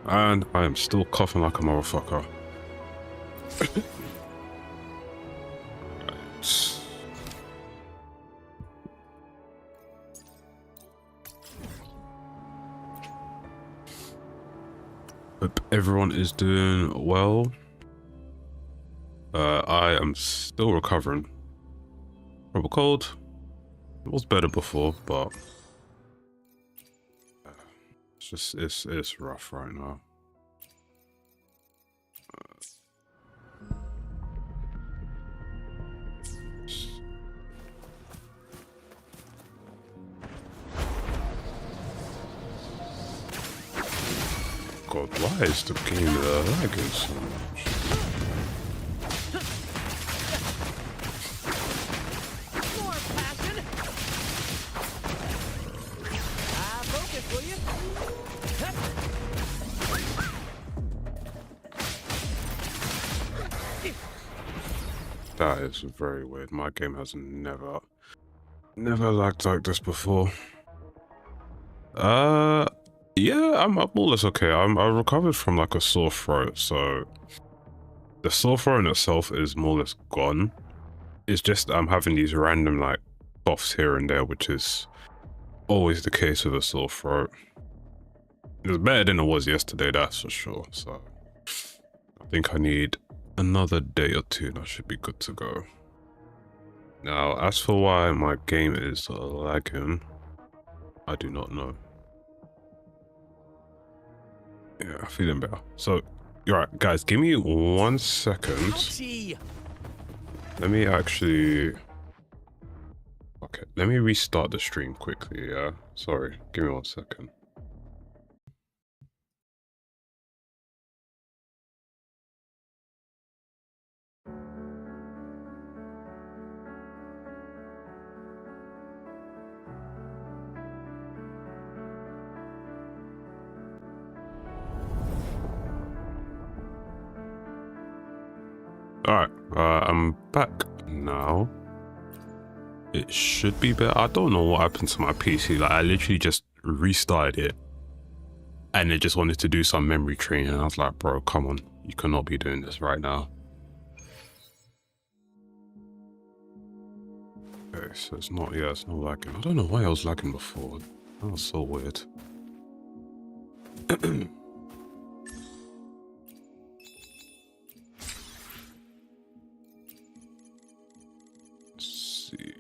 And I am still coughing like a motherfucker. Right. Hope everyone is doing well. I am still recovering from a cold. It was better before, but it's rough right now. God, why is the game lagging so much? More passion. Focus, will you? That is very weird. My game has never lagged like this before. Yeah, I'm more or less okay. I recovered from like a sore throat, so the sore throat in itself is more or less gone. It's just I'm having these random like coughs here and there, which is always the case with a sore throat. It's better than it was yesterday, that's for sure. So I think I need another day or two and I should be good to go. Now, as for why my game is lagging, I do not know. Yeah, feeling better. So, you're right, guys, give me 1 second. Ouchie. Let me actually... Okay, let me restart the stream quickly, yeah? Sorry, give me 1 second. Alright, I'm back now. It should be better. I don't know what happened to my PC. Like, I literally just restarted it. And it just wanted to do some memory training. And I was like, bro, come on. You cannot be doing this right now. Okay, so it's not, yeah, it's not lagging. I don't know why I was lagging before. That was so weird. See.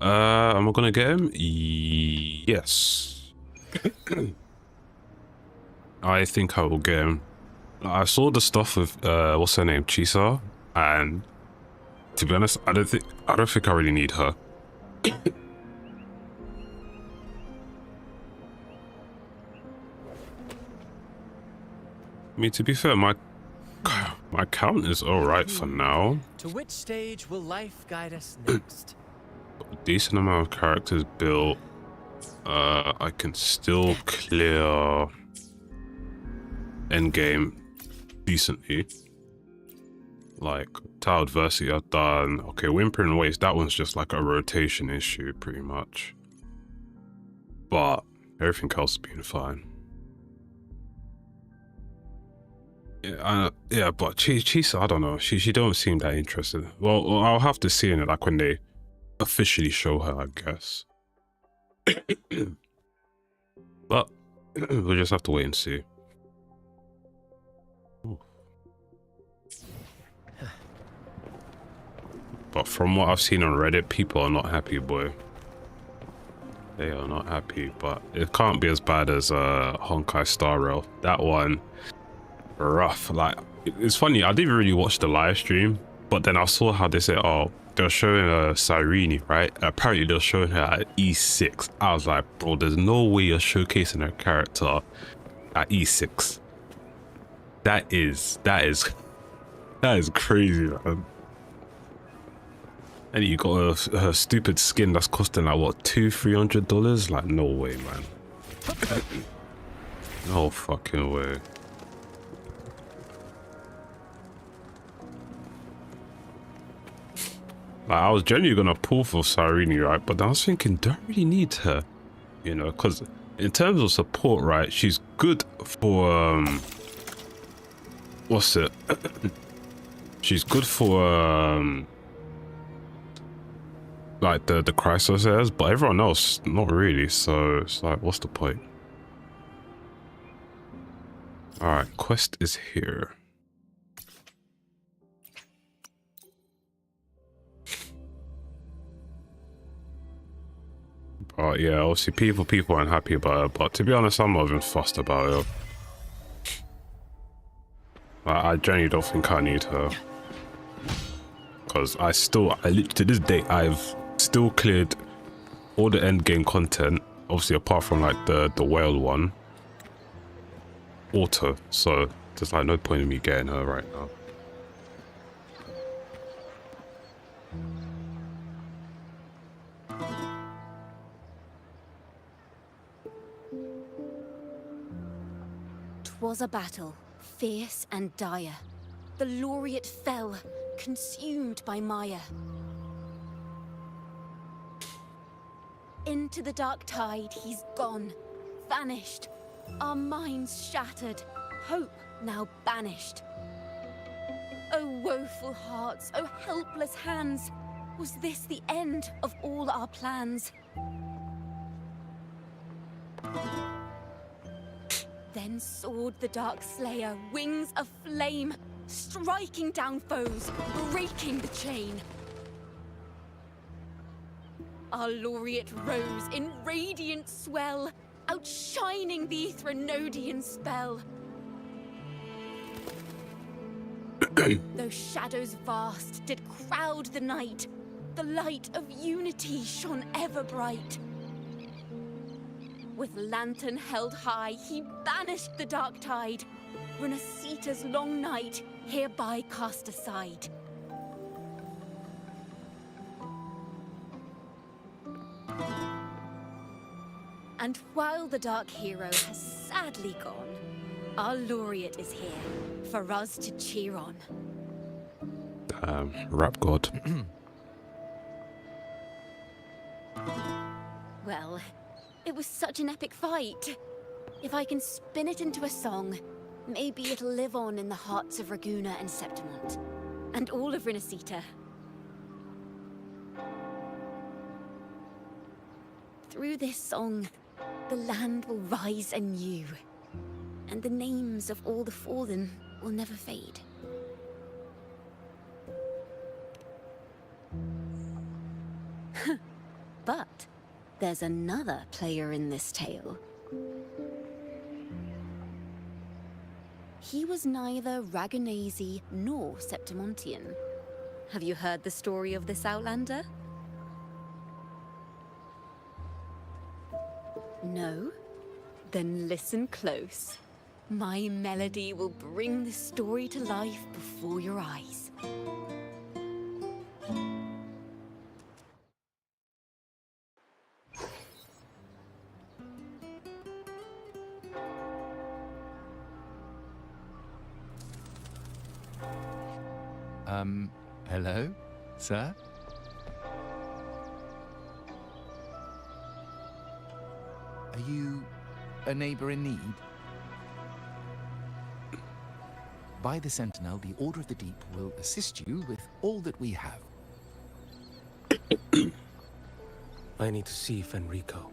Am I gonna get him? Yes. I think I will get him. I saw the stuff with what's her name, Chisa, and to be honest, I don't think I really need her. I mean, to be fair, my count is alright for now. To which stage will life guide us next? A decent amount of characters built. I can still clear endgame decently. Like Tower Adversity I've done. Okay, Whimpering Waste, that one's just like a rotation issue pretty much. But everything else has been fine. Yeah, but Chisa, I don't know. She don't seem that interested. Well, I'll have to see in it, like when they officially show her, I guess. But we'll just have to wait and see. Ooh. But from what I've seen on Reddit, people are not happy, boy. They are not happy, but it can't be as bad as Honkai Star Rail. That one, rough. Like, it's funny, I didn't really watch the live stream, but then I saw how they said, oh, they're showing Cyrene, right? Apparently they're showing her at E6. I was like, bro, there's no way you're showcasing her character at E6. That is crazy, man. And you got her stupid skin that's costing like what, $200-300? Like, no way, man. No fucking way. Like, I was genuinely gonna pull for Cyrene, right? But then I was thinking, don't really need her, you know, because in terms of support, right, she's good for what's it? She's good for like the Chrysosairs, but everyone else not really. So it's like, what's the point? All right, quest is here. But yeah, obviously people aren't happy about it. But to be honest, I'm not even fussed about it. I genuinely don't think I need her. Because I literally, to this day, I've still cleared all the end game content. Obviously, apart from like the whale one. Auto. So there's like no point in me getting her right now. Was a battle, fierce and dire. The laureate fell, consumed by mire. Into the dark tide he's gone, vanished. Our minds shattered, hope now banished. Oh woeful hearts, oh helpless hands, was this the end of all our plans? Then soared the dark slayer, wings aflame, striking down foes, breaking the chain. Our laureate rose in radiant swell, outshining the Threnodian spell. Though shadows vast did crowd the night, the light of unity shone ever bright. With lantern held high, he banished the dark tide. Renita's long night hereby cast aside. And while the dark hero has sadly gone, our laureate is here for us to cheer on. Rap god. Well, it was such an epic fight. If I can spin it into a song, maybe it'll live on in the hearts of Raguna and Septimont, and all of Renita. Through this song, the land will rise anew, and the names of all the fallen will never fade. But there's another player in this tale. He was neither Raganese nor Septimontian. Have you heard the story of this outlander? No? Then listen close. My melody will bring the story to life before your eyes. Hello, sir? Are you a neighbor in need? By the Sentinel, the Order of the Deep will assist you with all that we have. I need to see Fenrico.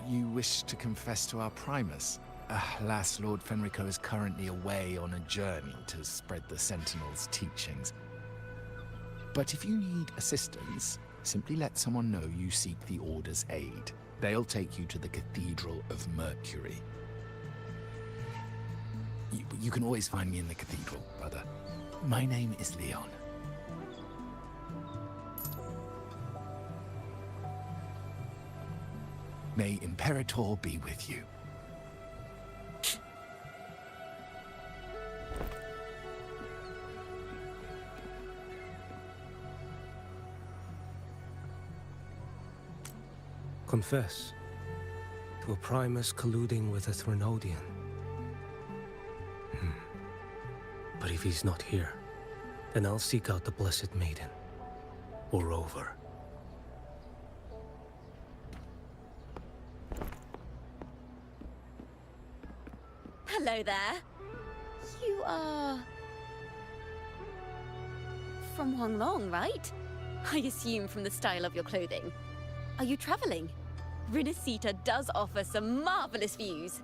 You wish to confess to our Primus? Alas, Lord Fenrico is currently away on a journey to spread the Sentinel's teachings. But if you need assistance, simply let someone know you seek the Order's aid. They'll take you to the Cathedral of Mercury. You can always find me in the Cathedral, brother. My name is Leon. May Imperator be with you. Confess to a Primus colluding with a Threnodian. But if he's not here, then I'll seek out the Blessed Maiden. or over. Hello there. You are... from Huanglong, right? I assume from the style of your clothing. Are you traveling? Renita does offer some marvelous views.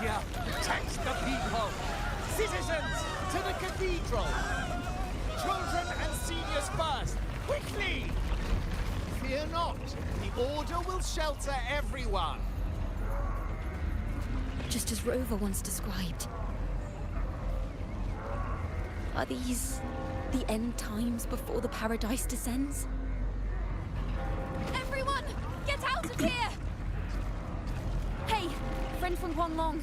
Protect the people! Citizens, to the cathedral! Children and seniors first! Quickly! Fear not. The Order will shelter everyone. Just as Rover once described. Are these the end times before the paradise descends? Everyone, get out of here! Hey, friend from Huanglong,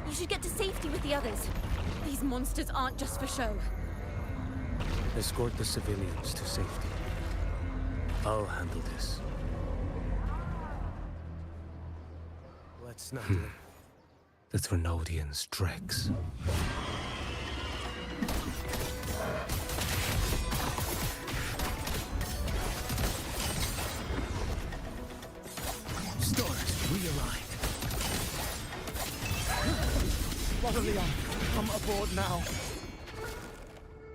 you should get to safety with the others. These monsters aren't just for show. Escort the civilians to safety. I'll handle this. Let's not let the Thrunodians' dregs. Stores, we arrived. Brother Leon, come aboard now.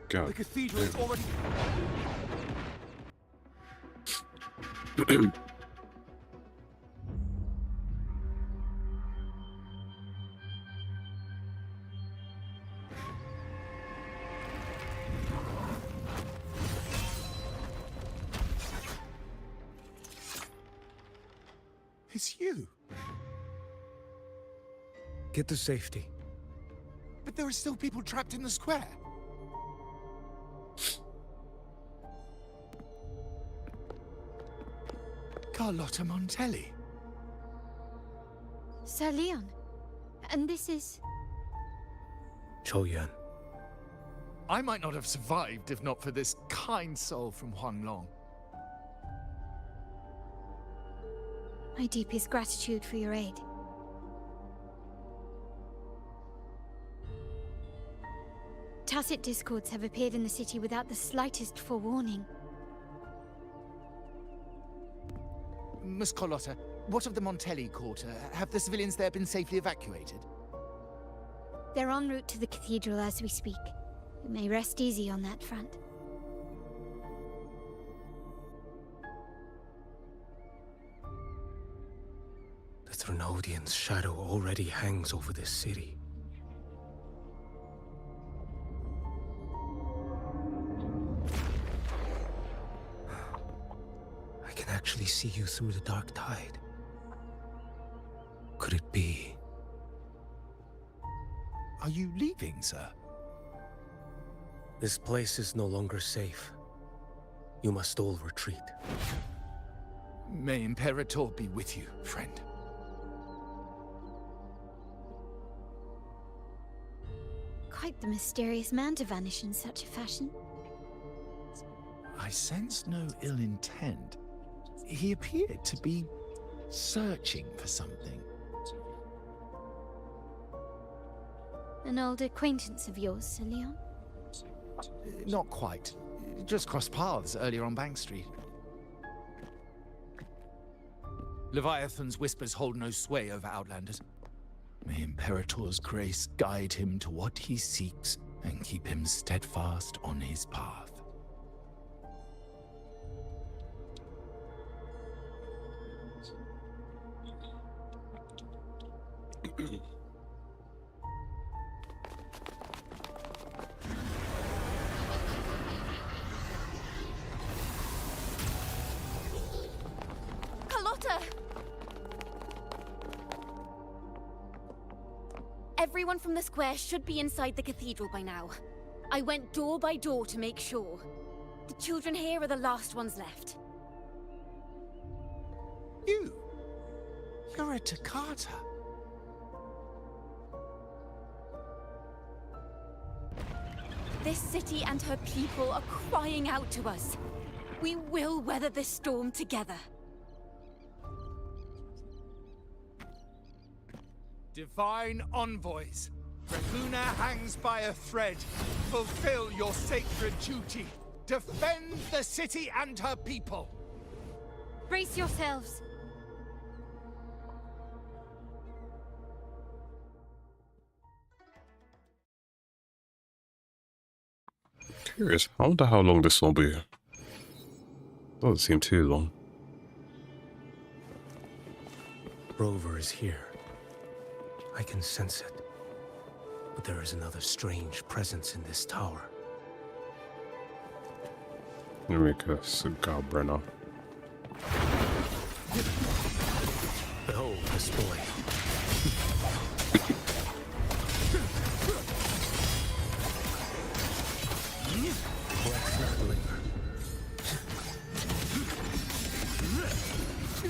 Go. The cathedral is already... It's you. Get to safety. But there are still people trapped in the square. Carlotta Montelli. Sir Leon. And this is... Qiuyuan. I might not have survived if not for this kind soul from Huanglong. My deepest gratitude for your aid. Tacit discords have appeared in the city without the slightest forewarning. Miss Carlotta, what of the Montelli quarter? Have the civilians there been safely evacuated? They're en route to the cathedral as we speak. You may rest easy on that front. The Thrunodians' shadow already hangs over this city. I can actually see you through the dark tide. Could it be? Are you leaving, sir? This place is no longer safe. You must all retreat. May Imperator be with you, friend. Quite the mysterious man to vanish in such a fashion. I sense no ill intent. He appeared to be searching for something. An old acquaintance of yours, Sir Leon? Not quite. Just crossed paths earlier on Bank Street. Leviathan's whispers hold no sway over Outlanders. May Imperator's grace guide him to what he seeks and keep him steadfast on his path. Carlotta! Everyone from the square should be inside the cathedral by now. I went door by door to make sure. The children here are the last ones left. You're a Toccata. This city and her people are crying out to us. We will weather this storm together. Divine envoys, Reguna hangs by a thread. Fulfill your sacred duty. Defend the city and her people. Brace yourselves. Curious. I wonder how long this will be. Doesn't seem too long. Rover is here. I can sense it. But there is another strange presence in this tower. Let me make a cigar burner. Behold this boy.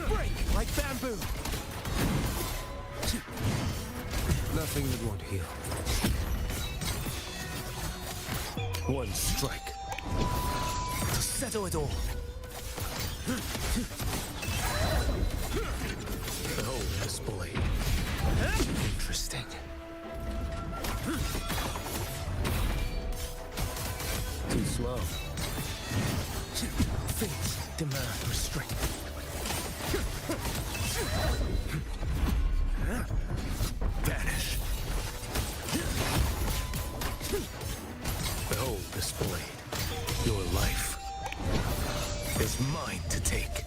Break like bamboo. Nothing that won't heal. One strike to settle it all. Behold this boy. Interesting. Too slow. Things demand restraint. Vanish. Behold this blade. Your life is mine to take.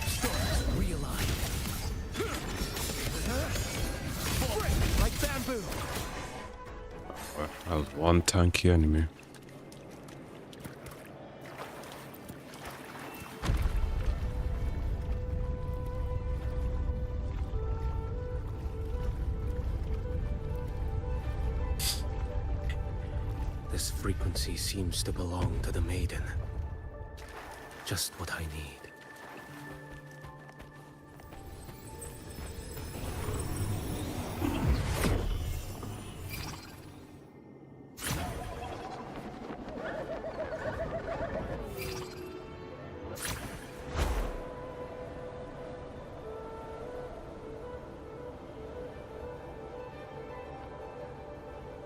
Stars realign. Break like bamboo. I have one tanky enemy. This frequency seems to belong to the maiden. Just what I need.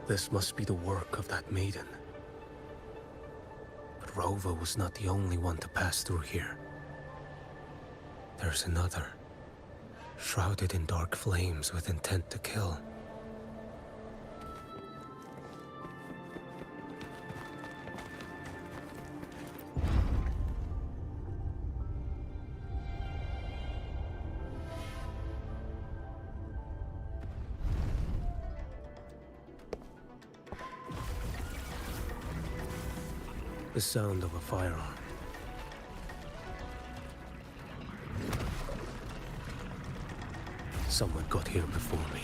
This must be the work of that maiden. But Rover was not the only one to pass through here. There's another, shrouded in dark flames with intent to kill. The sound of a firearm. Someone got here before me.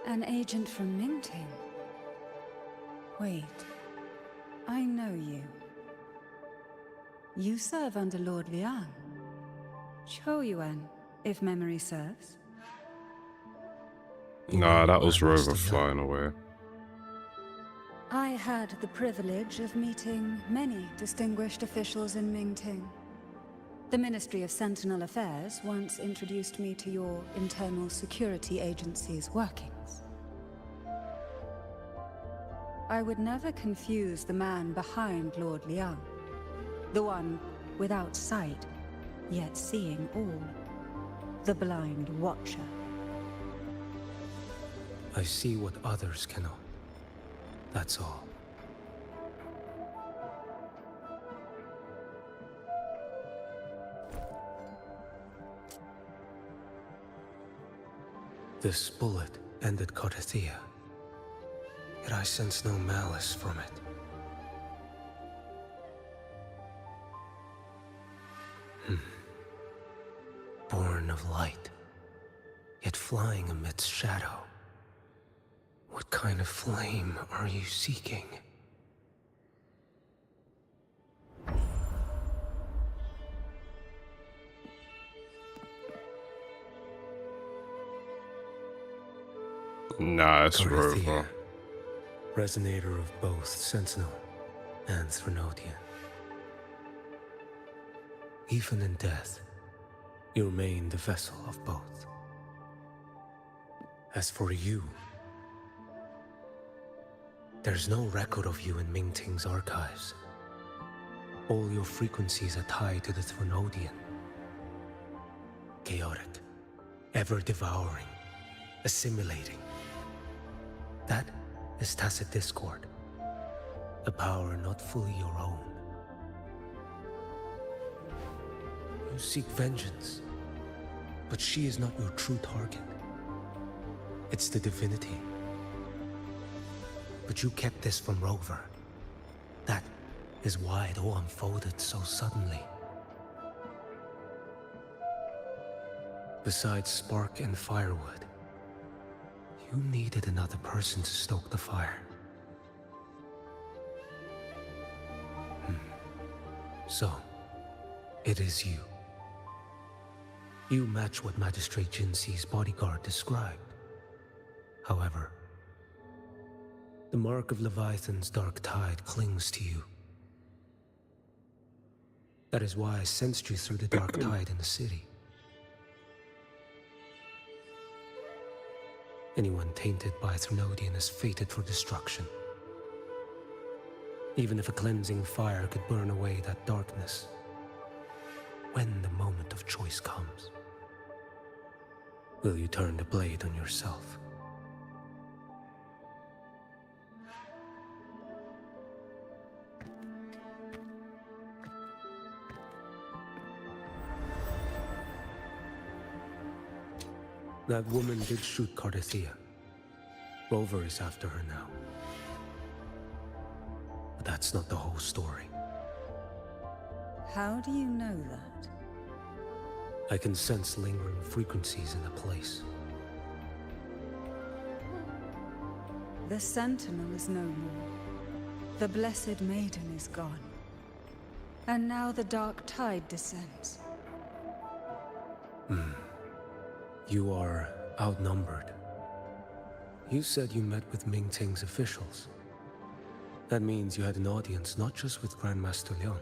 An agent from Mingting? Wait, I know you. You serve under Lord Liang. Qiuyuan, if memory serves. Nah, that was Rover flying away. I had the privilege of meeting many distinguished officials in Mingting. The Ministry of Sentinel Affairs once introduced me to your internal security agency's workings. I would never confuse the man behind Lord Liang, the one without sight, yet seeing all, the blind watcher. I see what others cannot. That's all. This bullet ended Carthia, yet I sense no malice from it. Born of light, yet flying amidst shadow. What kind of flame are you seeking? Nah, it's Carthia, Rover. resonator of both Sentinel and Threnodian. Even in death, you remain the vessel of both. As for you, there's no record of you in Mingting's archives. All your frequencies are tied to the Threnodian. Chaotic, ever-devouring, assimilating. That is tacit discord, a power not fully your own. You seek vengeance, but she is not your true target. It's the divinity. But you kept this from Rover. That is why it all unfolded so suddenly. Besides spark and firewood, you needed another person to stoke the fire. So, it is you. You match what Magistrate Jinxi's bodyguard described. However, the mark of Leviathan's dark tide clings to you. That is why I sensed you through the dark tide in the city. Anyone tainted by Threnodian is fated for destruction. Even if a cleansing fire could burn away that darkness, when the moment of choice comes, will you turn the blade on yourself? That woman did shoot Carthia. Rover is after her now. But that's not the whole story. How do you know that? I can sense lingering frequencies in the place. The Sentinel is no more. The Blessed Maiden is gone. And now the dark tide descends. You are outnumbered. You said you met with Mingting's officials. That means you had an audience not just with Grandmaster Leon,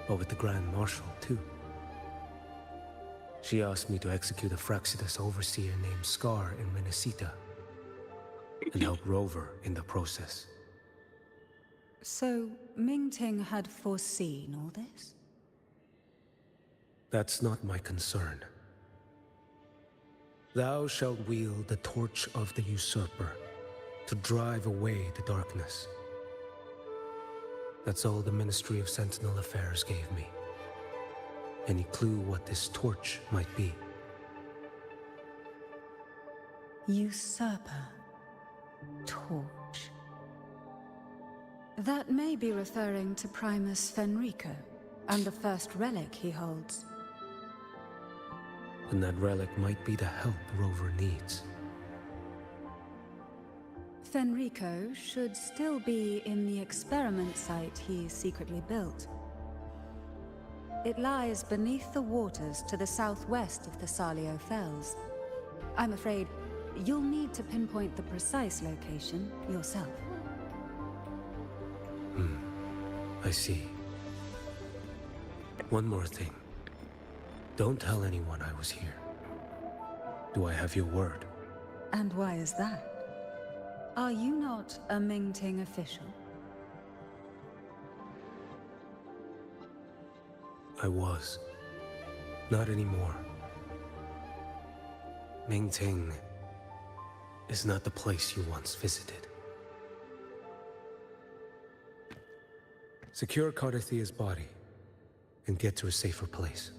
but with the Grand Marshal too. She asked me to execute a Fraxidus overseer named Scar in Renita, and help Rover in the process. So, Mingting had foreseen all this? That's not my concern. Thou shalt wield the torch of the usurper to drive away the darkness. That's all the Ministry of Sentinel Affairs gave me. Any clue what this torch might be? Usurper. Torch. That may be referring to Primus Fenrico, and the first relic he holds. And that relic might be the help Rover needs. Fenrico should still be in the experiment site he secretly built. It lies beneath the waters to the southwest of the Salio Fells. I'm afraid you'll need to pinpoint the precise location yourself. I see. One more thing. Don't tell anyone I was here. Do I have your word? And why is that? Are you not a Mingting official? I was. Not anymore. Mingting is not the place you once visited. Secure Cardathia's body and get to a safer place.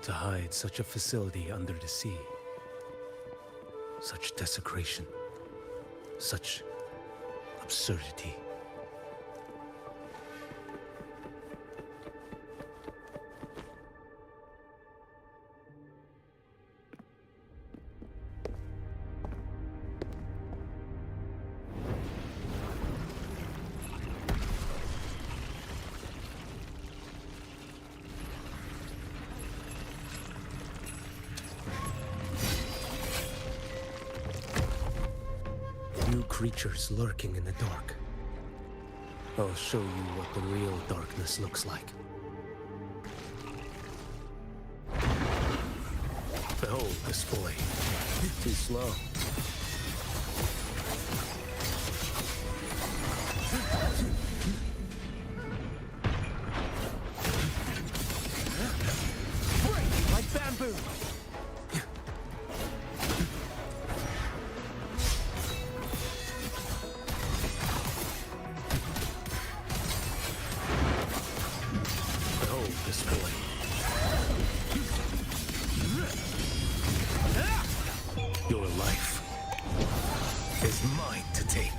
To hide such a facility under the sea, such desecration, such absurdity. Creatures lurking in the dark. I'll show you what the real darkness looks like. Behold this boy. Too slow. Like bamboo! Your life is mine to take.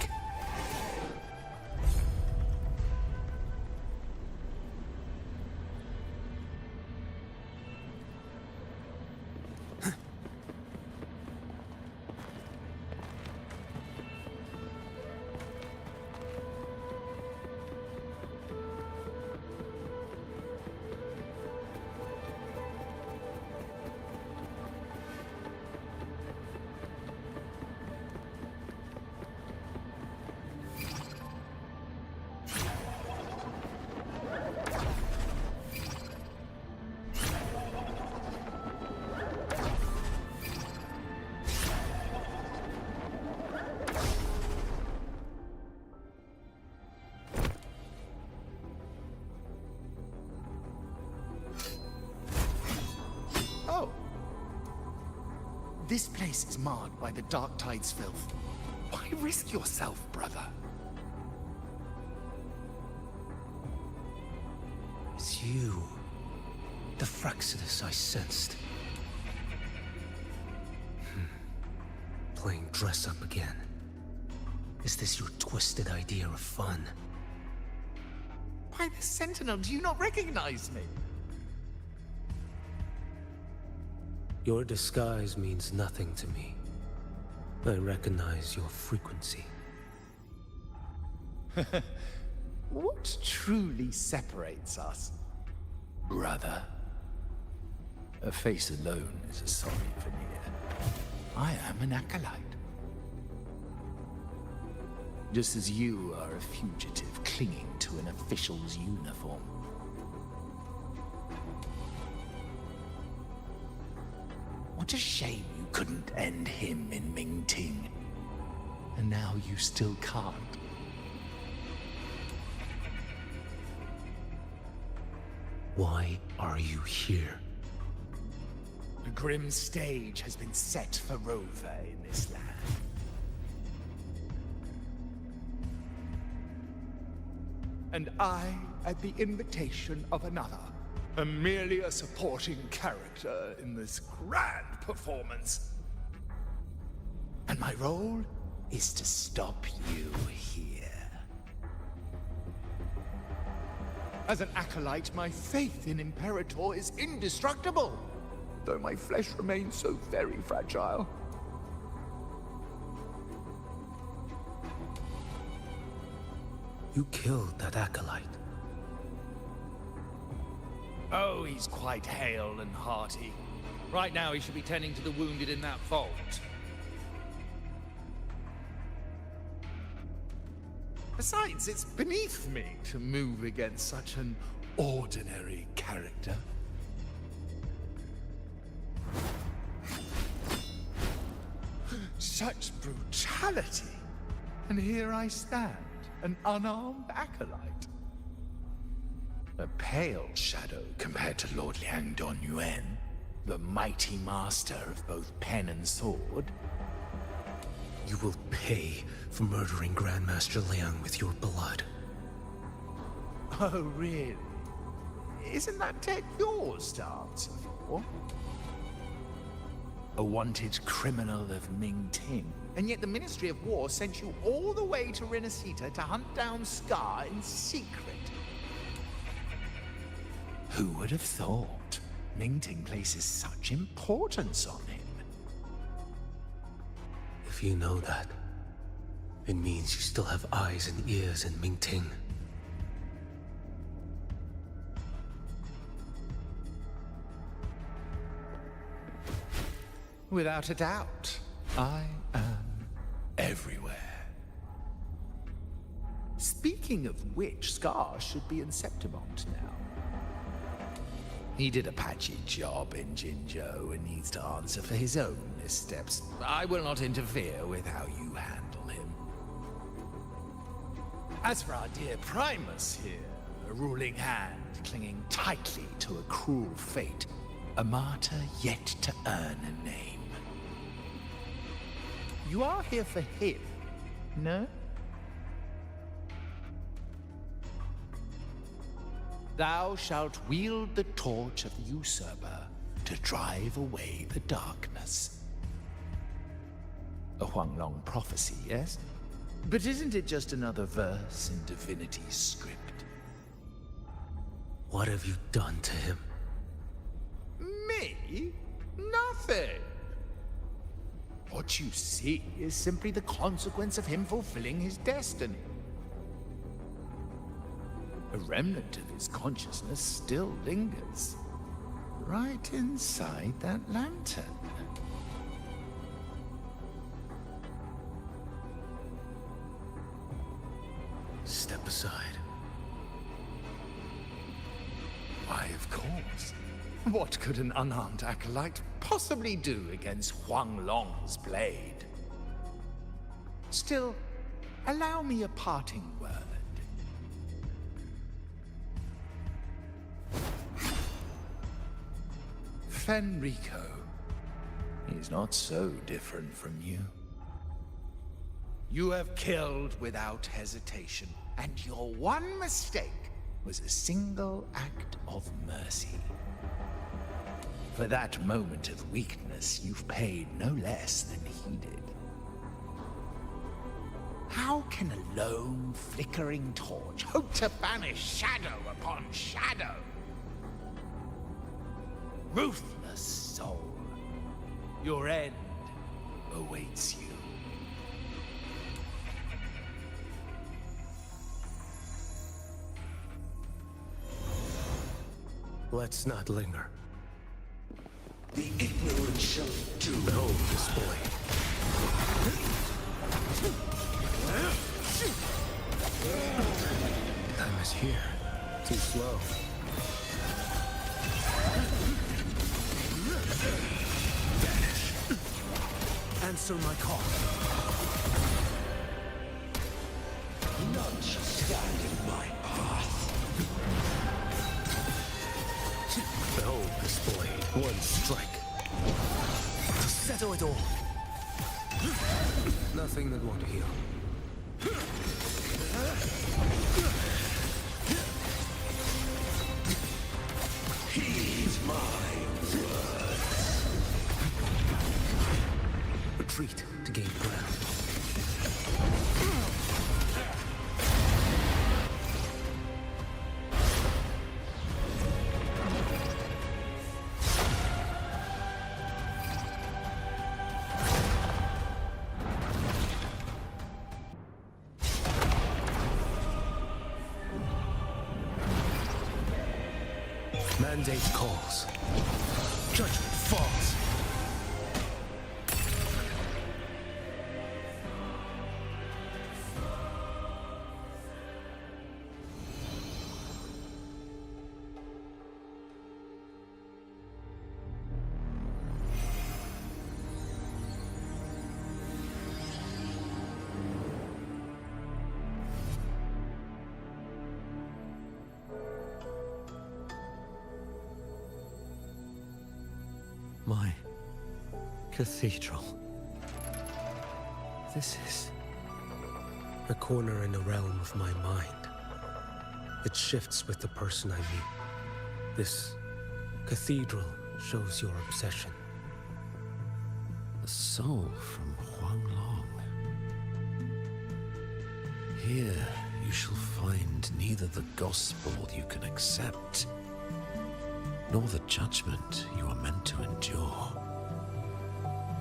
This place is marred by the Dark Tide's filth. Why risk yourself, brother? It's you. The Fraxidus I sensed. Playing dress up again. Is this your twisted idea of fun? By the Sentinel, do you not recognize me? Your disguise means nothing to me. I recognize your frequency. What truly separates us, brother? A face alone is a sorry veneer. I am an acolyte. Just as you are a fugitive clinging to an official's uniform. What a shame you couldn't end him in Mingting. And now you still can't. Why are you here? A grim stage has been set for Rover in this land. And I, at the invitation of another, am merely a supporting character in this grand performance. And my role is to stop you here. As an acolyte, my faith in Imperator is indestructible, though my flesh remains so very fragile. You killed that acolyte. Oh, he's quite hale and hearty. Right now, he should be tending to the wounded in that vault. Besides, it's beneath me to move against such an ordinary character. Such brutality! And here I stand, an unarmed acolyte. A pale shadow compared to Lord Liang Donyuan, the mighty master of both pen and sword. You will pay for murdering Grandmaster Liang with your blood. Oh, really? Isn't that tech yours to answer for? A wanted criminal of Mingting. And yet the Ministry of War sent you all the way to Renita to hunt down Scar in secret. Who would have thought Mingting places such importance on him? If you know that, it means you still have eyes and ears in Mingting. Without a doubt, I am everywhere. Speaking of which, Scar should be in Septimont now. He did a patchy job in Jinzhou and needs to answer for his own missteps. I will not interfere with how you handle him. As for our dear Primus here, a ruling hand clinging tightly to a cruel fate, a martyr yet to earn a name. You are here for him, no? Thou shalt wield the torch of the usurper to drive away the darkness. A Huanglong prophecy, yes? But isn't it just another verse in Divinity's script? What have you done to him? Me? Nothing. What you see is simply the consequence of him fulfilling his destiny. A remnant of his consciousness still lingers, right inside that lantern. Step aside. Why, of course. What could an unarmed acolyte possibly do against Huanglong's blade? Still, allow me a parting word. Fenrico is not so different from you. You have killed without hesitation, and your one mistake was a single act of mercy. For that moment of weakness, you've paid no less than he did. How can a lone, flickering torch hope to banish shadow upon shadow? Ruthless soul, your end awaits you. Let's not linger. The ignorant shall do. Behold this boy. Time is here. Too slow. Vanish. Answer my call. None shall stand in my path. Behold this blade. One strike. To settle it all. Nothing that won't heal. Heed my words. Retreat to gain ground. Mandate calls. Judgment falls. My cathedral. This is a corner in the realm of my mind. It shifts with the person I meet. This cathedral shows your obsession. a soul from Huanglong. Here you shall find neither the gospel you can accept, nor the judgment you are meant to endure.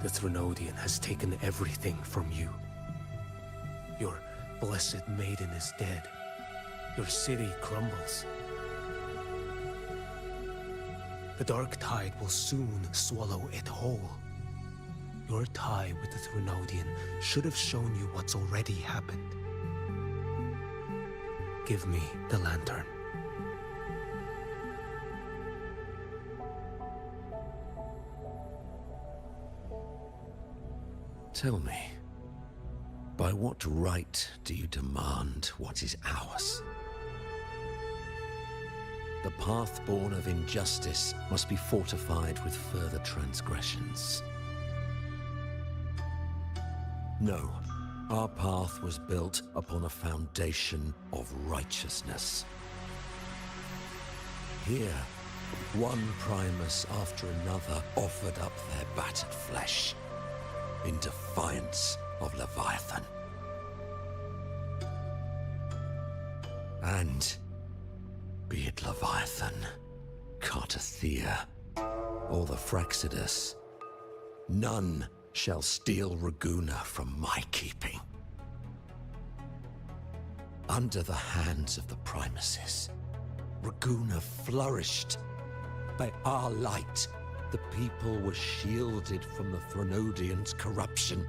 The Threnodian has taken everything from you. Your blessed maiden is dead. Your city crumbles. The dark tide will soon swallow it whole. Your tie with the Threnodian should have shown you what's already happened. Give me the lantern. Tell me, by what right do you demand what is ours? The path born of injustice must be fortified with further transgressions. No, our path was built upon a foundation of righteousness. Here, one Primus after another offered up their battered flesh in defiance of Leviathan. And be it Leviathan, Cartathea, or the Fraxidus, none shall steal Raguna from my keeping. Under the hands of the Primuses, Raguna flourished. By our light, the people were shielded from the Threnodians' corruption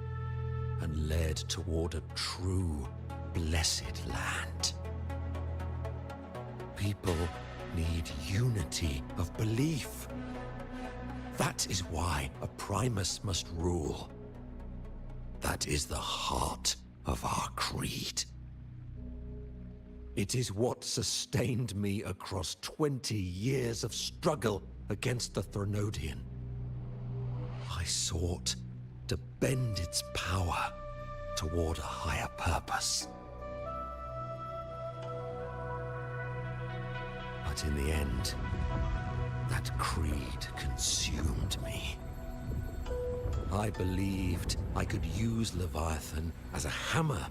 and led toward a true, blessed land. People need unity of belief. That is why a Primus must rule. That is the heart of our creed. It is what sustained me across 20 years of struggle against the Threnodian. I sought to bend its power toward a higher purpose. But in the end, that creed consumed me. I believed I could use Leviathan as a hammer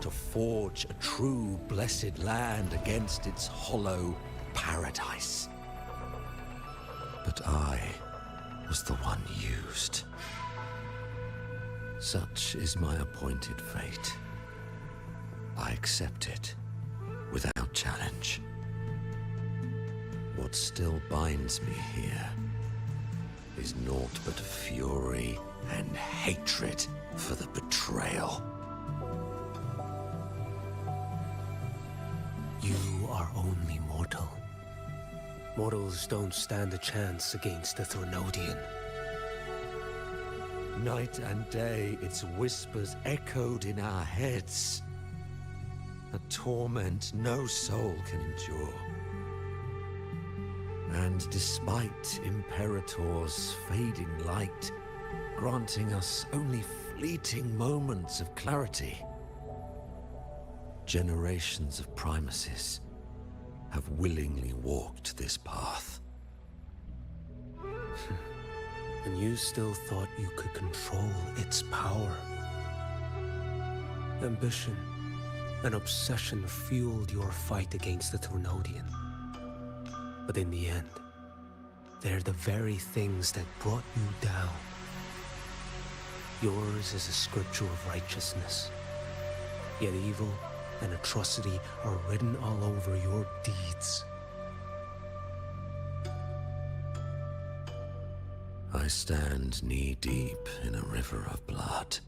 to forge a true blessed land against its hollow paradise. But I was the one used. Such is my appointed fate. I accept it without challenge. What still binds me here is naught but fury and hatred for the betrayal. You are only mortal. Mortals don't stand a chance against the Threnodian. Night and day, its whispers echoed in our heads. A torment no soul can endure. And despite Imperator's fading light, granting us only fleeting moments of clarity, generations of Primuses have willingly walked this path. And you still thought you could control its power. Ambition and obsession fueled your fight against the Threnodian. But in the end, they're the very things that brought you down. Yours is a scripture of righteousness, yet evil and atrocity are written all over your deeds. I stand knee-deep in a river of blood.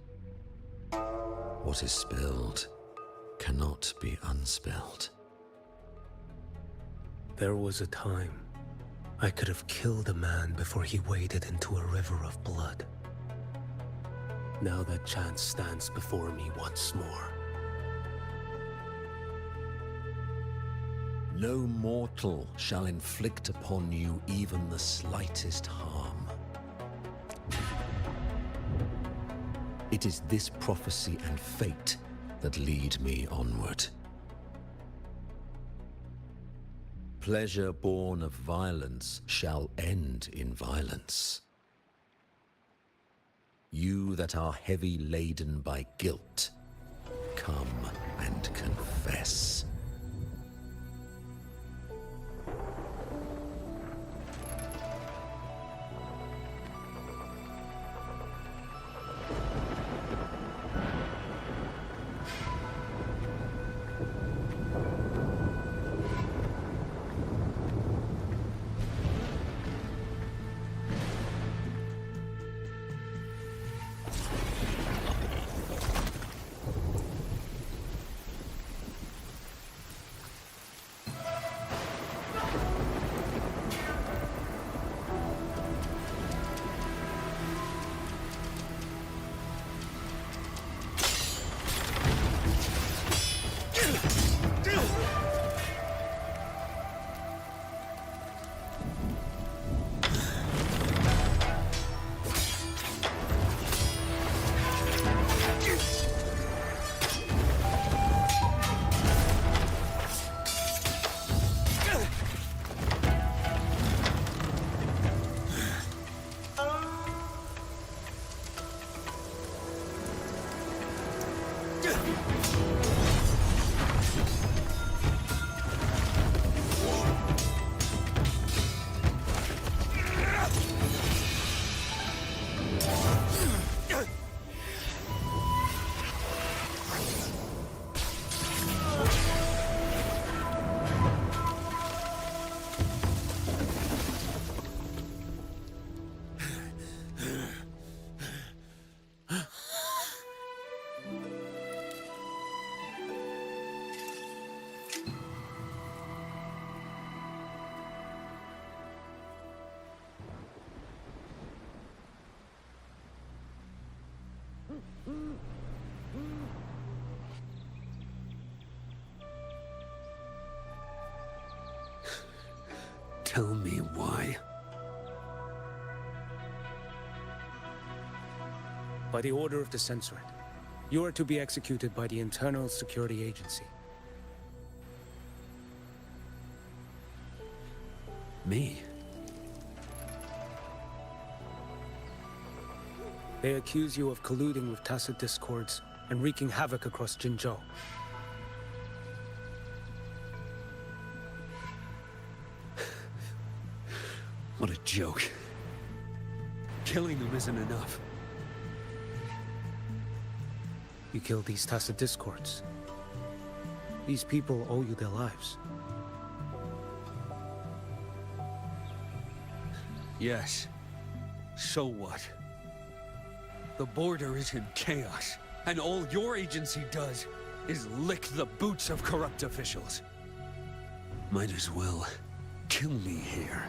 What is spilled cannot be unspilled. There was a time I could have killed a man before he waded into a river of blood. Now that chance stands before me once more. No mortal shall inflict upon you even the slightest harm. It is this prophecy and fate that lead me onward. Pleasure born of violence shall end in violence. You that are heavy laden by guilt, come and confess. Tell me why. By the order of the Censorate, you are to be executed by the Internal Security Agency. Me? They accuse you of colluding with tacit discords and wreaking havoc across Jinzhou. What a joke. Killing them isn't enough. You killed these tacit discords. These people owe you their lives. Yes. So what? The border is in chaos, and all your agency does is lick the boots of corrupt officials. Might as well kill me here.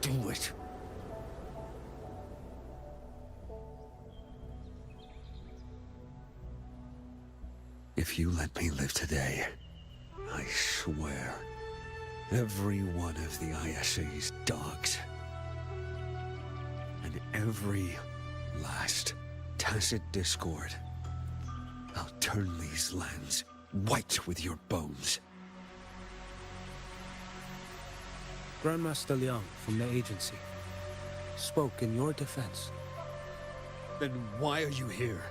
Do it. If you let me live today, I swear, every one of the ISA's dogs, and every last tacit discord, I'll turn these lands white with your bones. Grandmaster Liang from the agency spoke in your defense. Then why are you here?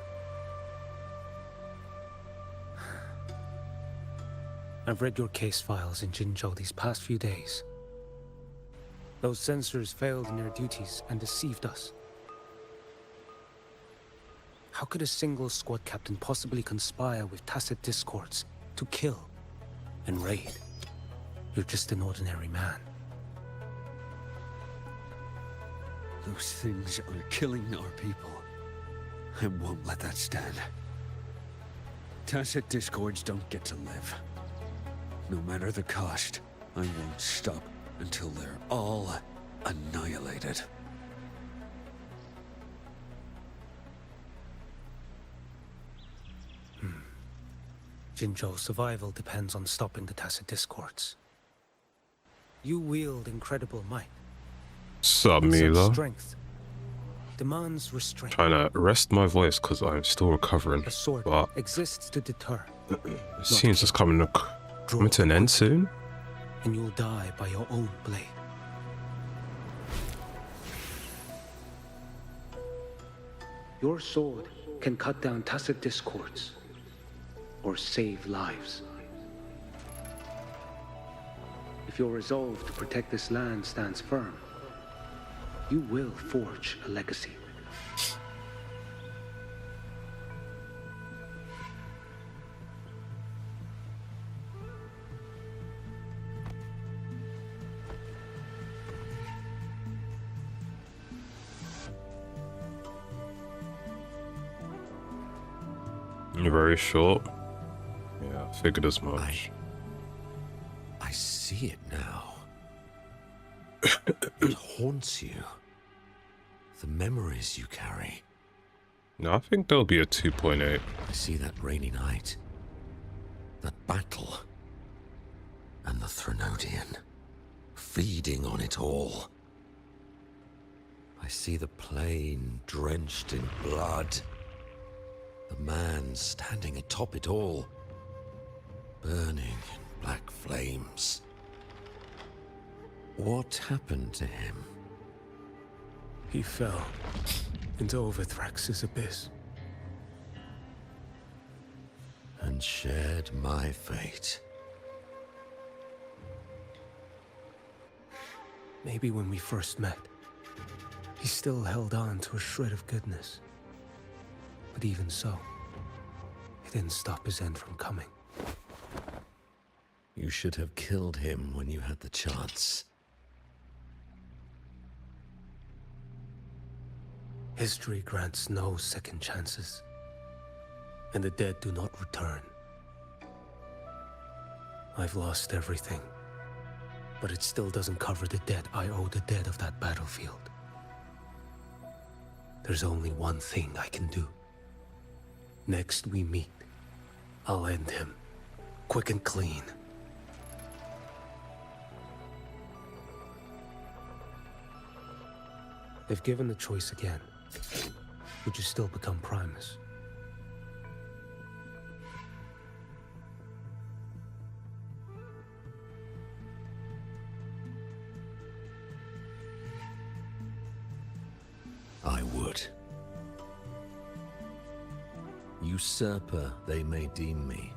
I've read your case files in Jinzhou these past few days. Those censors failed in their duties and deceived us. How could a single squad captain possibly conspire with tacit discords to kill and raid? You're just an ordinary man. Those things are killing our people. I won't let that stand. Tacit discords don't get to live. No matter the cost, I won't stop until they're all annihilated. Jinzhou's survival depends on stopping the tacit discords. You wield incredible might. Sup, Such Mila? strength demands restraint. Trying to rest my voice because I'm still recovering. A sword But exists to deter. it seems it's coming to an end soon. And you'll die by your own blade. Your sword can cut down tacit discords or save lives. If your resolve to protect this land stands firm, you will forge a legacy. You're very short. Yeah, I figured as much. I see it now. It haunts you. The memories you carry. No, I think there'll be a 2.8. I see that rainy night. That battle. And the Threnodian. Feeding on it all. I see the plain drenched in blood. The man standing atop it all. Burning in black flames. What happened to him? He fell into Overthrax's abyss. And shared my fate. Maybe when we first met, he still held on to a shred of goodness. But even so, it didn't stop his end from coming. You should have killed him when you had the chance. History grants no second chances, and the dead do not return. I've lost everything, but it still doesn't cover the debt I owe the dead of that battlefield. There's only one thing I can do. Next we meet, I'll end him, quick and clean. If given the choice again, would you still become Primus? I would. Usurper they may deem me,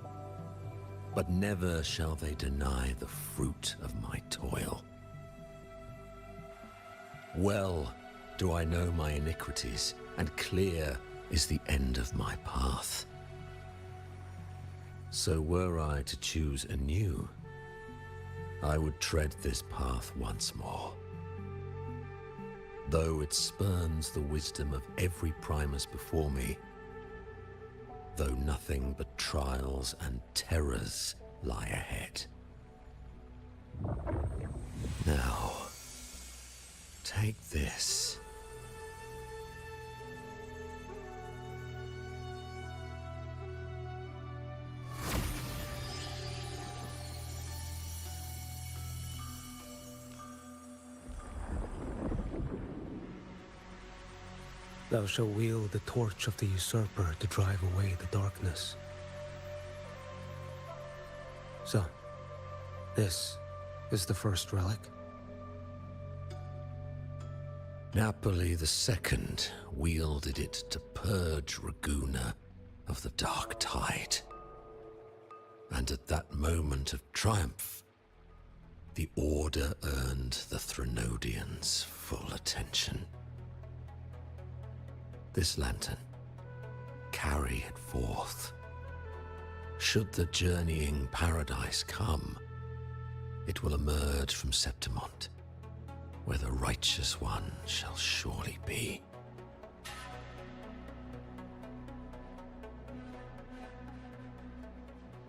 but never shall they deny the fruit of my toil. Well do I know my iniquities, and clear is the end of my path. So were I to choose anew, I would tread this path once more. Though it spurns the wisdom of every Primus before me, though nothing but trials and terrors lie ahead. Now, take this. Thou shalt wield the torch of the usurper to drive away the darkness. So, this is the first relic? Napoli II wielded it to purge Raguna of the dark tide. And at that moment of triumph, the Order earned the Threnodians full attention. This lantern, carry it forth. Should the journeying paradise come, it will emerge from Septimont, where the righteous one shall surely be.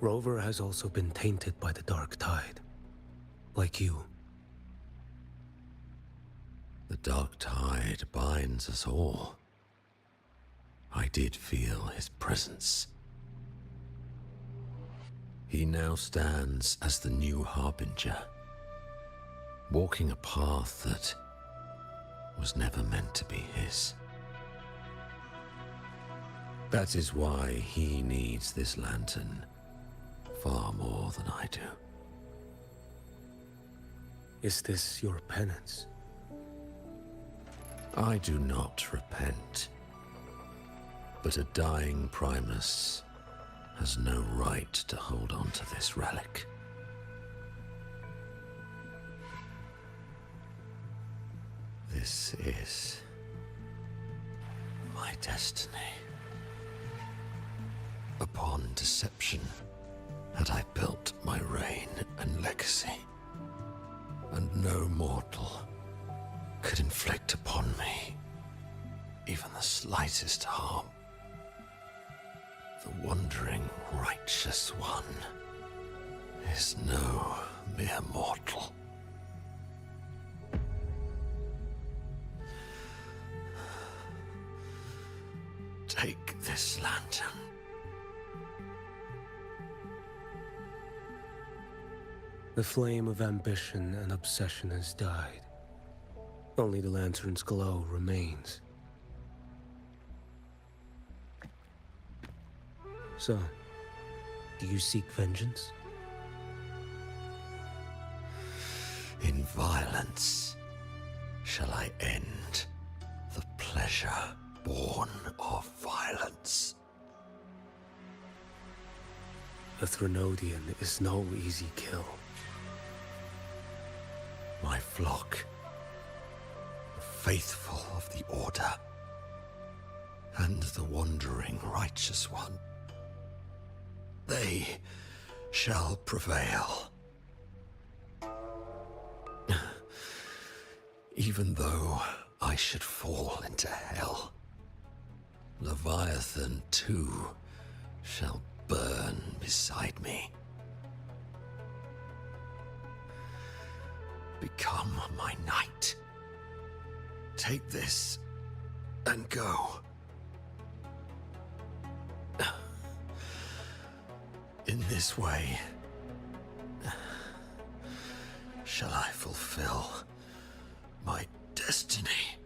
Rover has also been tainted by the dark tide, like you. The dark tide binds us all. I did feel his presence. He now stands as the new Harbinger, walking a path that was never meant to be his. That is why he needs this lantern far more than I do. Is this your penance? I do not repent, but a dying Primus has no right to hold on to this relic. This is my destiny. Upon deception had I built my reign and legacy, and no mortal could inflict upon me even the slightest harm. The wandering righteous one is no mere mortal. Take this lantern. The flame of ambition and obsession has died. Only the lantern's glow remains. So, do you seek vengeance? In violence shall I end the pleasure born of violence. A Threnodian is no easy kill. My flock, the faithful of the Order, and the wandering righteous one, they shall prevail. Even though I should fall into hell, Leviathan too shall burn beside me. Become my knight. Take this and go. In this way, shall I fulfill my destiny.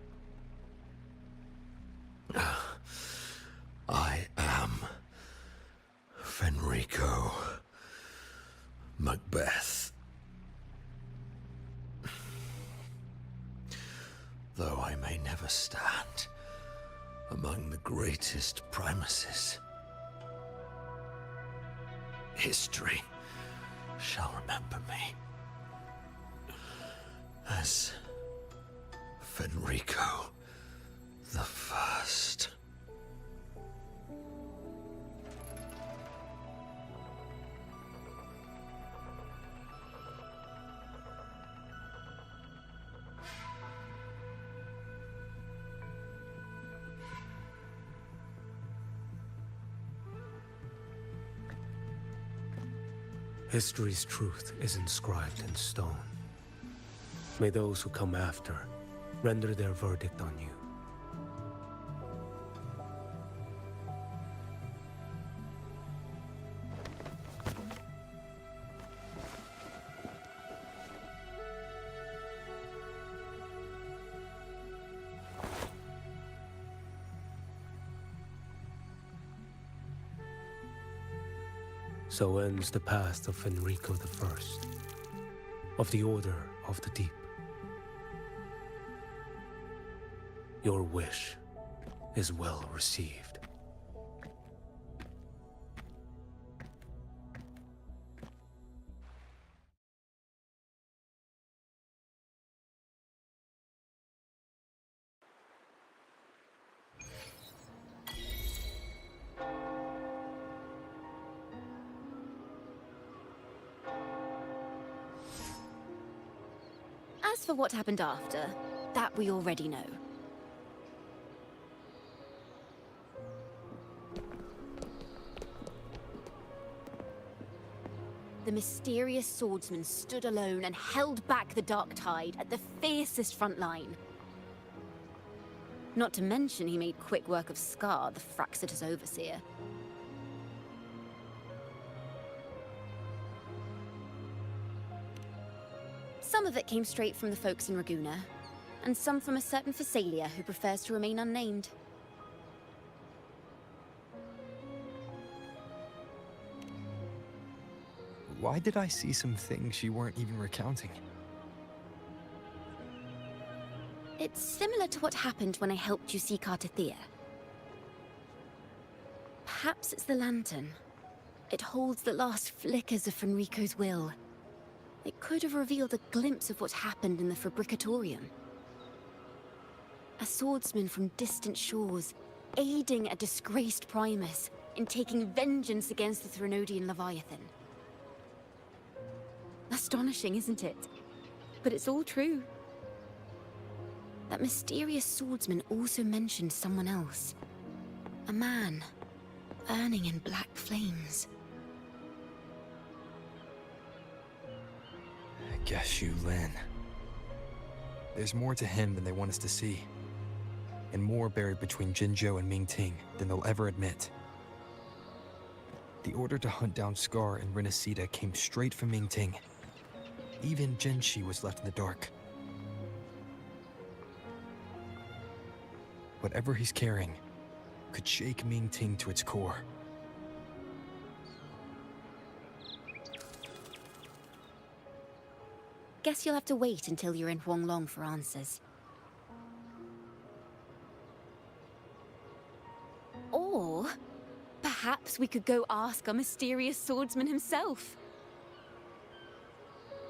I am Fenrico Macbeth. Though I may never stand among the greatest Primuses, history shall remember me as Fenrico the First. History's truth is inscribed in stone. May those who come after render their verdict on you. So ends the past of Fenrico the First, of the Order of the Deep. Your wish is well received. As for what happened after, that we already know. The mysterious swordsman stood alone and held back the dark tide at the fiercest front line. Not to mention he made quick work of Scar, the Fraxita's overseer. Some of it came straight from the folks in Raguna, and some from a certain Phasalia who prefers to remain unnamed. Why did I see some things you weren't even recounting? It's similar to what happened when I helped you seek Artathea. Perhaps it's the lantern. It holds the last flickers of Fenrico's will. It could have revealed a glimpse of what happened in the Fabricatorium. A swordsman from distant shores, aiding a disgraced Primus in taking vengeance against the Threnodian Leviathan. Astonishing, isn't it? But it's all true. That mysterious swordsman also mentioned someone else. A man, burning in black flames. Qiuyuan. There's more to him than they want us to see. And more buried between Jinzhou and Mingting than they'll ever admit. The order to hunt down Scar and Renita came straight from Mingting. Even Jinshi was left in the dark. Whatever he's carrying could shake Mingting to its core. Guess you'll have to wait until you're in Huanglong for answers. Or perhaps we could go ask our mysterious swordsman himself.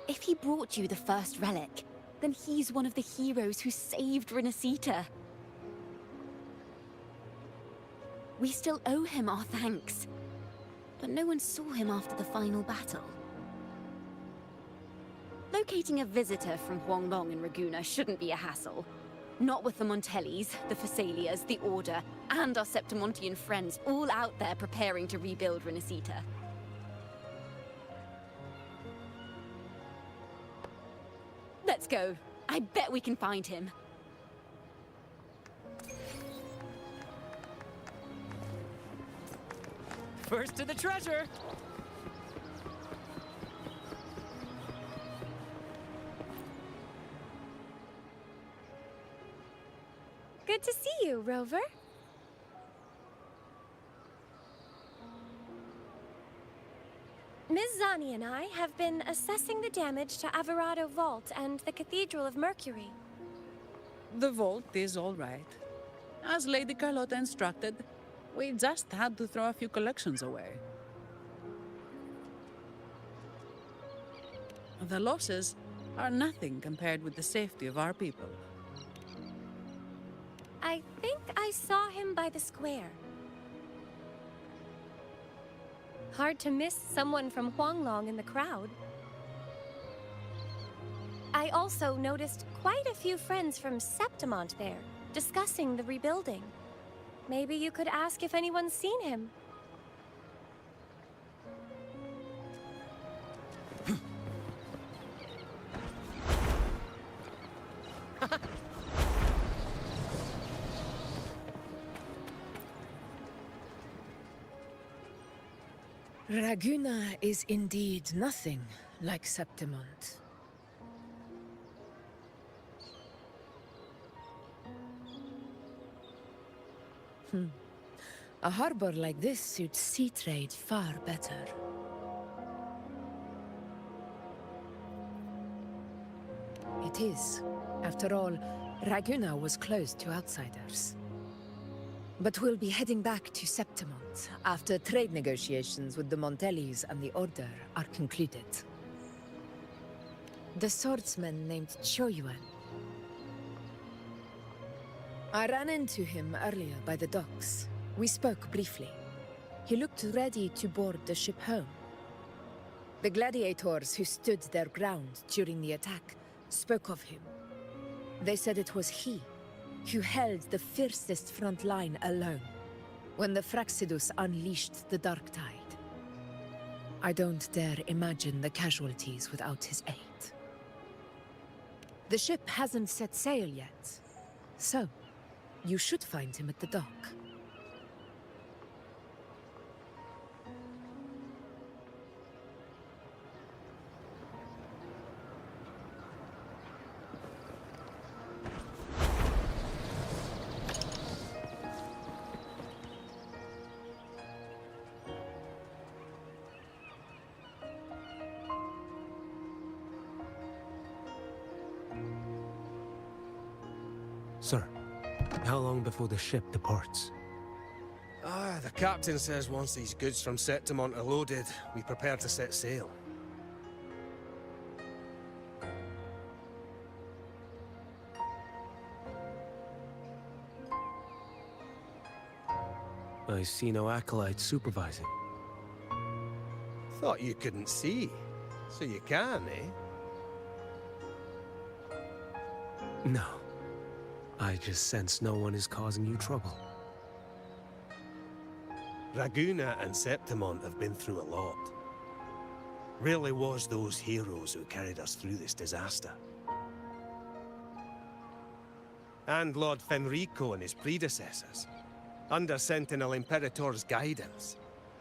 If he brought you the first relic, then he's one of the heroes who saved Renita. We still owe him our thanks, but no one saw him after the final battle. Locating a visitor from Huanglong in Raguna shouldn't be a hassle. Not with the Montellis, the Phasalias, the Order, and our Septimontian friends all out there preparing to rebuild Renita. Let's go. I bet we can find him. First to the treasure! Good to see you, Rover. Ms. Zani and I have been assessing the damage to Averado Vault and the Cathedral of Mercury. The vault is all right. As Lady Carlotta instructed, we just had to throw a few collections away. The losses are nothing compared with the safety of our people. I think I saw him by the square. Hard to miss someone from Huanglong in the crowd. I also noticed quite a few friends from Septimont there, discussing the rebuilding. Maybe you could ask if anyone's seen him. Raguna is indeed nothing like Septimont. A harbor like this suits sea trade far better. It is. After all, Raguna was closed to outsiders. But we'll be heading back to Septimont after trade negotiations with the Montellis and the Order are concluded. The swordsman named Qiuyuan. I ran into him earlier by the docks. We spoke briefly. He looked ready to board the ship home. The gladiators who stood their ground during the attack spoke of him. They said it was he who held the fiercest front line alone when the Fraxidus unleashed the Dark Tide. I don't dare imagine the casualties without his aid. The ship hasn't set sail yet, so you should find him at the dock. Sir, how long before the ship departs? The captain says once these goods from Septimont are loaded, we prepare to set sail. I see no acolytes supervising. Thought you couldn't see. So you can, eh? No. I just sense no one is causing you trouble. Raguna and Septimont have been through a lot. Really was those heroes who carried us through this disaster. And Lord Fenrico and his predecessors. Under Sentinel Imperator's guidance,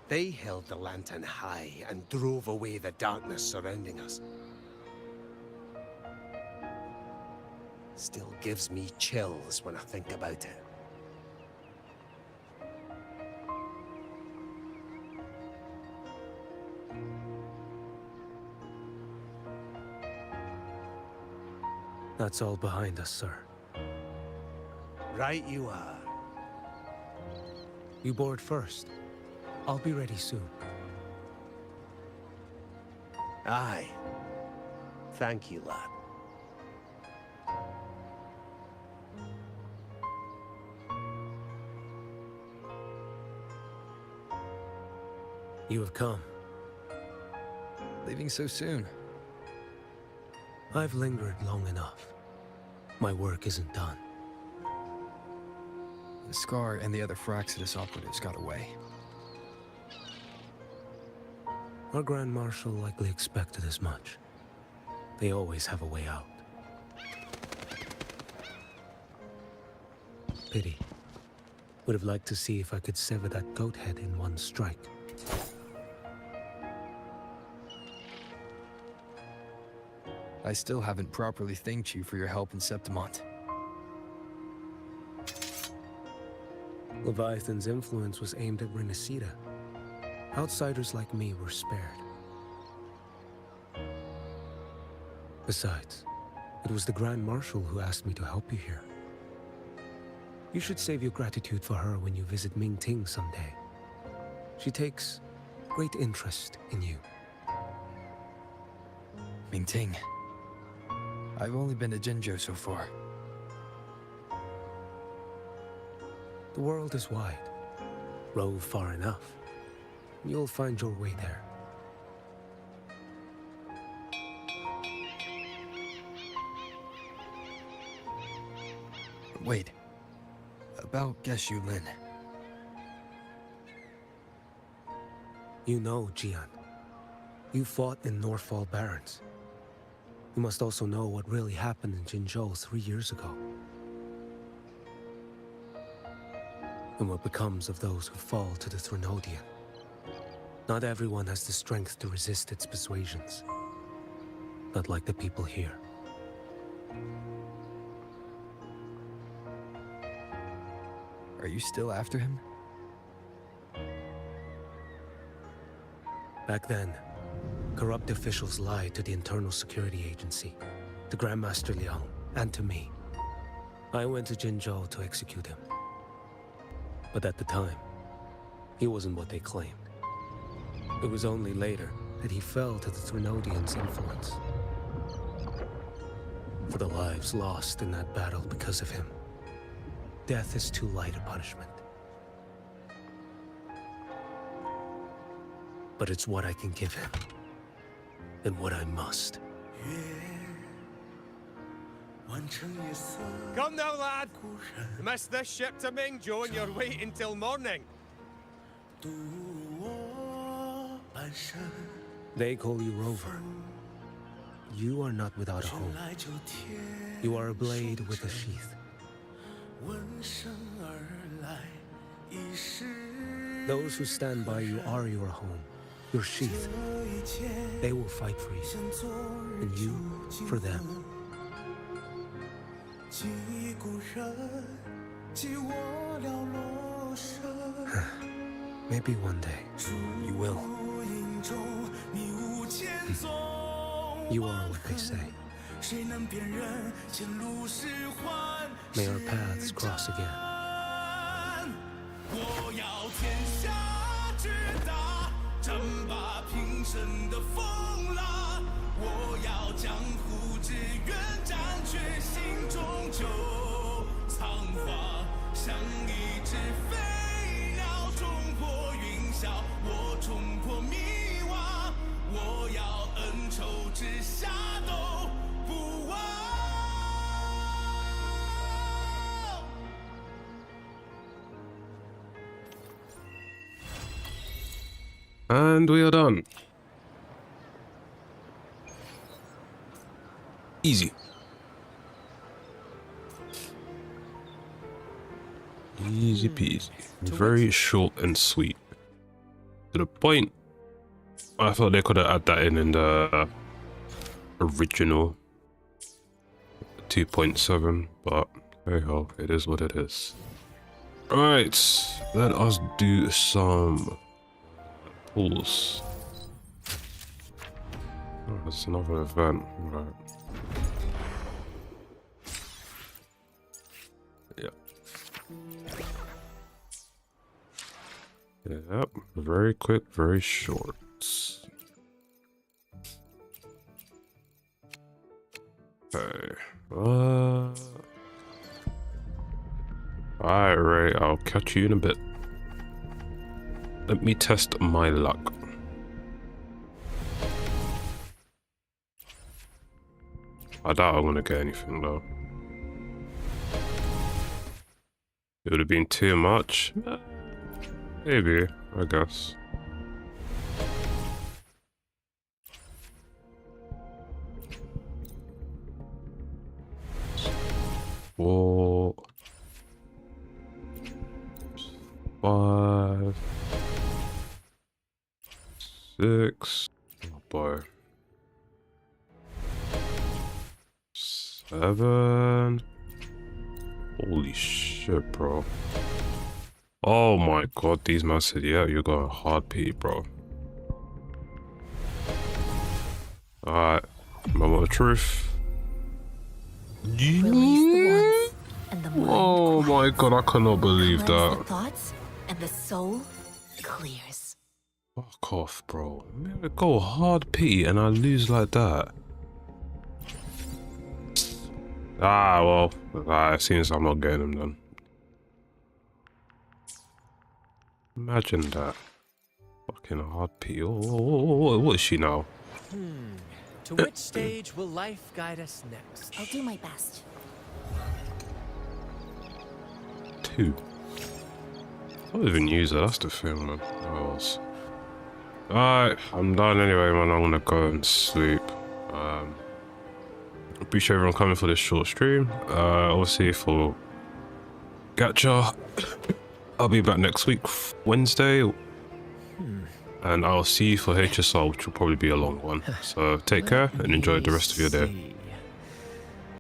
they held the lantern high and drove away the darkness surrounding us. Still gives me chills when I think about it. That's all behind us, sir. Right you are. You board first. I'll be ready soon. Aye. Thank you, lad. You have come. Leaving so soon? I've lingered long enough. My work isn't done. The Scar and the other Fraxidus operatives got away. Our Grand Marshal likely expected as much. They always have a way out. Pity. Would have liked to see if I could sever that goat head in one strike. I still haven't properly thanked you for your help in Septimont. Leviathan's influence was aimed at Renita. Outsiders like me were spared. Besides, it was the Grand Marshal who asked me to help you here. You should save your gratitude for her when you visit Mingting someday. She takes great interest in you. Mingting. I've only been to Jinzhou so far. The world is wide. Rove far enough, and you'll find your way there. Wait. About Qiuyuan. You know, Qiuyuan. You fought in Northfall Barrens. You must also know what really happened in Jinzhou 3 years ago. And what becomes of those who fall to the Threnodian. Not everyone has the strength to resist its persuasions. Not like the people here. Are you still after him? Back then, corrupt officials lied to the Internal Security Agency, to Grandmaster Liang, and to me. I went to Jinzhou to execute him. But at the time, he wasn't what they claimed. It was only later that he fell to the Threnodians' influence. For the lives lost in that battle because of him, death is too light a punishment. But it's what I can give him, and what I must. Come now, lad! You missed this ship to Mingzhou and you're waiting till morning. They call you Rover. You are not without a home. You are a blade with a sheath. Those who stand by you are your home, your sheath. They will fight for you, and you for them. Maybe one day, you will. You are what they say. May our paths cross again. 我要天下之大，争霸平生的风浪。我要江湖之远，斩却心中旧苍华。像一只飞鸟冲破云霄，我冲破迷惘。我要恩仇之下都不忘。 And we are done. Easy. Easy peasy. Very short and sweet. To the point. I thought they could have added that in the original 2.7, but hey ho, it is what it is. Alright, let us do some pulls. Oh, there's another event. Right. Yep, very quick, very short. Okay. Alright, Ray, I'll catch you in a bit. Let me test my luck. I doubt I'm gonna get anything though. It would have been too much. Maybe, I guess. Four, 5, 6. Oh boy. 7. Holy shit, bro. Oh my god, these man said, yeah, you're going hard P, bro. Alright, moment of truth. Release the ones, and the mind Oh my god, I cannot believe cleanse the that. thoughts, and the soul clears. Fuck off, bro. I go hard P and I lose like that. Ah, well, it seems I'm not getting him then. Imagine that. Fucking hard P. Oh, what is she now? To which stage will life guide us next? I'll do my best. 2. I don't even use that, that's the thing, man. Alright, I'm done anyway, man. I'm gonna go and sleep. Appreciate everyone coming for this short stream. Obviously for Gacha, I'll be back next week, Wednesday. And I'll see you for HSR, which will probably be a long one. So take care and enjoy the rest of your day.